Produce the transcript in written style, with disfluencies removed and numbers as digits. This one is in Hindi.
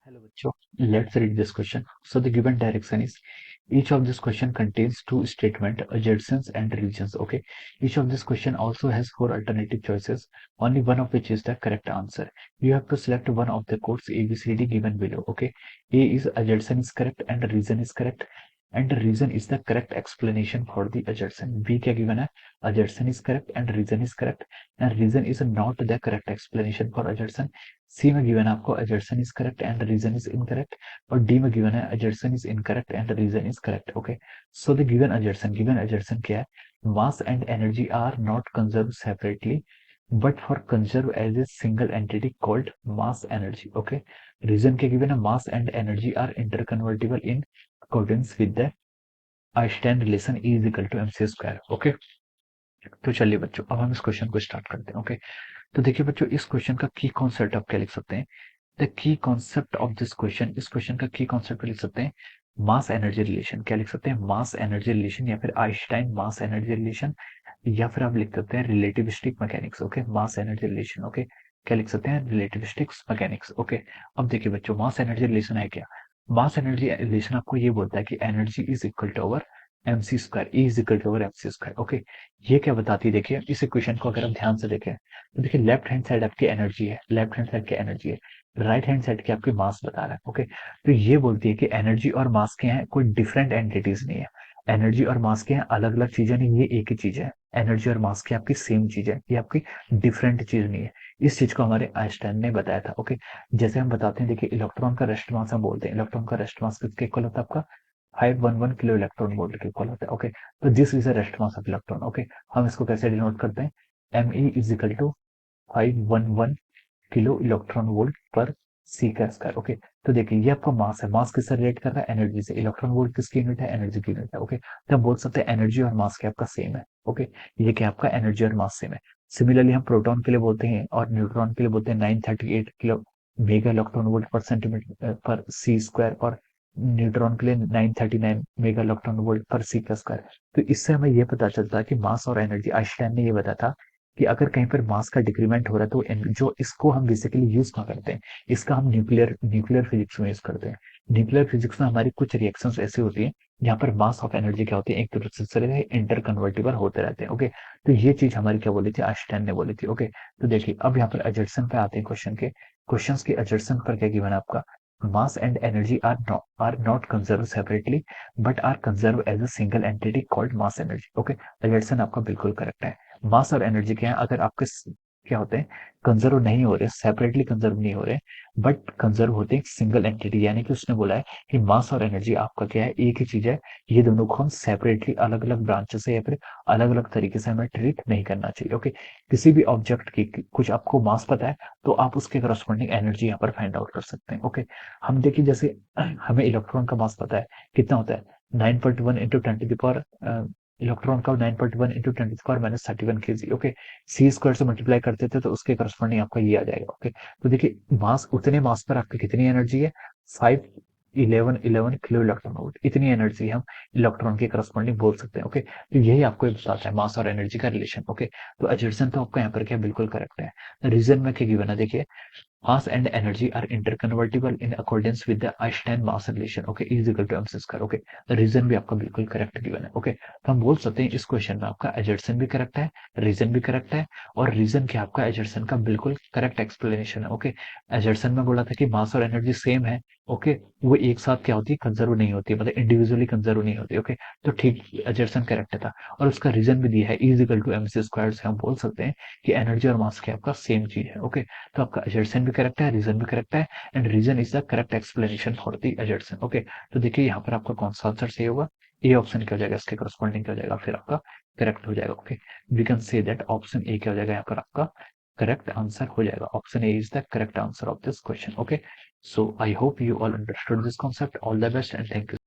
Hello, bachcho. Let's read this question. So the given direction is each of this question contains two statement adjacents and regions. Okay. Each of this question also has four alternative choices, only one of which is the correct answer. You have to select one of the codes A, B, C, D given below. Okay. A is adjacent is correct and reason is correct. And the reason is the correct explanation for the adjacent. B क्या given है? Adjacent is correct and reason is correct. And reason is not the correct explanation for adjacent. सी में गिवन है आपको adjacent is correct and reason is incorrect, और डी में गिवन है adjacent is incorrect and reason is correct. Okay, so the given adjacent क्या है? Mass and energy are not conserved separately but for conserve as a single entity called mass energy. Okay, reason क्या given है? Mass and energy are interconvertible in accordance with the Einstein relation E is equal to mc square. Okay, तो चलिए बच्चों अब हम इस क्वेश्चन को स्टार्ट करते हैं. ओके, तो देखिए बच्चों इस क्वेश्चन का की कॉन्सेप्ट आप क्या लिख सकते हैं? The key concept of this question, इस क्वेश्चन का की कॉन्सेप्ट लिख सकते हैं मास एनर्जी रिलेशन. क्या लिख सकते हैं? मास एनर्जी रिलेशन, या फिर आइंस्टाइन मास एनर्जी रिलेशन, या फिर आप लिख सकते हैं relativistic mechanics. Okay, mass energy relation. Okay, क्या लिख सकते हैं? Relativistic mechanics. ओके, अब देखिए बच्चों मास एनर्जी रिलेशन है क्या? मास एनर्जी रिलेशन आपको ये बोलता है कि energy is equal to over mc square, E is equal to over mc square. Okay, ये क्या बताती है? देखिए इस इक्वेशन को अगर आप ध्यान से देखें तो देखिए लेफ्ट हैंड साइड आपकी एनर्जी है, लेफ्ट हैंड साइड की एनर्जी है, राइट हैंड साइड की आपकी मास बता रहा है. ओके, तो ये बोलती है कि एनर्जी और मास के हैं कोई डिफरेंट एंटिटीज नहीं है. एनर्जी और मास के हैं अलग अलग चीजें नहीं, ये एक ही चीज है. एनर्जी और मास की आपकी सेम चीज है, ये आपकी डिफरेंट चीज नहीं है. इस चीज को हमारे आइंस्टाइन ने बताया था. ओके, जैसे हम बताते हैं देखिए इलेक्ट्रॉन का रेस्ट मास हम बोलते हैं, इलेक्ट्रॉन का रेस्ट मास किसके इक्वल होता है? आपका 511 किलो इलेक्ट्रॉन वोल्ट के इक्वल होता है. ओके, तो this is a rest mass of electron. Okay, हम इसको कैसे डिनोट करते हैं? M E is equal to 511 kilo electron volt पर सी का स्क्वायर. ओके, तो देखिए ये आपका मास है, मास किससे रिलेट कर रहा है? एनर्जी से. इलेक्ट्रॉन वोल्ट किसकी यूनिट है? एनर्जी की यूनिट है. ओके, तो हम बोल सकते हैं एनर्जी और मास के आपका सेम है. ओके, ये क्या आपका एनर्जी और मास सेम है. सिमिलरली हम प्रोटॉन के लिए बोलते हैं और न्यूट्रॉन के लिए बोलते हैं 938 किलो मेगा इलेक्ट्रॉन वोल्ट पर सेंटीमीटर पर सी स्क्वायर, और न्यूट्रॉन के लिए 939 मेगा इलेक्ट्रॉन वोल्ट पर सी का स्क्वायर. तो इससे हमें यह पता चलता है कि मास और एनर्जी, आइंस्टाइन ने ये बताया था कि अगर कहीं पर मास का डिक्रीमेंट हो रहा है तो जो इसको हम बेसिकली यूज कहाँ करते हैं? इसका हम न्यूक्लियर फिजिक्स में यूज करते हैं. न्यूक्लियर फिजिक्स में हमारी कुछ रिएक्शंस ऐसी होती हैं जहाँ पर मास ऑफ एनर्जी क्या होती है? एक दूसरे से इंटर कन्वर्टिबल होते रहते हैं. ओके, तो ये चीज हमारी क्या बोली थी? आइंस्टाइन ने बोली थी. ओके, तो देखिए अब यहाँ पर एजर्सन पे आते हैं क्वेश्चन के एजर्सन पर क्या गिवन है आपका? Mass and energy are not conserve separately but are conserve as a single entity called mass energy. Okay, assertion आपका बिल्कुल करेक्ट है. मास और एनर्जी क्या है? अगर आपके क्या होते हैं? कंजर्व नहीं हो रहे, सेपरेटली कंजर्व नहीं हो रहे, बट कंजर्व होते हैं सिंगल एंटिटी. यानी कि उसने बोला है कि मास और एनर्जी आपका क्या है? एक ही चीज है. ये दोनों को हम सेपरेटली अलग अलग ब्रांचेस से या फिर अलग अलग तरीके से हमें ट्रीट नहीं करना चाहिए. ओके, किसी भी ऑब्जेक्ट की कुछ आपको मास पता है तो आप उसके करस्पॉन्डिंग एनर्जी यहाँ पर फाइंड आउट कर सकते हैं. ओके, हम देखिए जैसे हमें इलेक्ट्रॉन का मास पता है कितना होता है? 9.1 इंटू 10 इलेक्ट्रॉन का 9.1 इंटू 10 - 31 kg. ओके, सी स्क्वायर से मल्टीप्लाई करते थे तो उसके करस्पॉन्डिंग आपका ये आ जाएगा. ओके, तो देखिए मास, उतने मास पर आपकी कितनी एनर्जी है? 511 किलो इलेक्ट्रॉन वोल्ट. इतनी एनर्जी हम इलेक्ट्रॉन के करस्पॉन्डिंग बोल सकते हैं. ओके, तो यही आपको बताता है मास और एनर्जी का रिलेशन. ओके, तो एजर्सन तो आपका यहाँ पर क्या बिल्कुल करेक्ट है. रीजन में क्या गिवन है? देखिए mass and energy are interconvertible in accordance with the Einstein mass relation. Okay, E is equal to mc square. Okay, reason भी आपका बिल्कुल करेक्ट गिवन है. ओके, तो हम बोल सकते हैं इस क्वेश्चन में आपका एजर्सन भी करेक्ट है, रीजन भी करेक्ट है, और रीजन क्या आपका एजर्सन का बिल्कुल करेक्ट एक्सप्लेनेशन है. ओके, एजर्सन में बोला था कि मास और एनर्जी सेम है. ओके, वो एक साथ क्या होती है? कंजर्व नहीं होती, मतलब इंडिविजुअली कंजर्व नहीं होती. ओके, तो ठीक एजर्सन करेक्ट था, और उसका रीजन भी दिया है E is equal to mc square से हम बोल सकते हैं कि एनर्जी और मास क्या आपका सेम चीज है. ओके, तो आपका एजर्सन भी करेक्ट है, रीजन भी करेक्ट है, and reason is the correct explanation for the assertion. Okay, तो देखिए यहाँ पर आपका कौन सा आंसर सही होगा? ए ऑप्शन क्या हो जाएगा? इसके करस्पॉन्डिंग क्या हो जाएगा? फिर आपका करेक्ट हो जाएगा. Okay, we can say that option A क्या हो जाएगा? यहाँ पर आपका करेक्ट आंसर हो जाएगा. Option A is the correct answer of this question. Okay, so I hope you all understood this concept. All the best and thank you.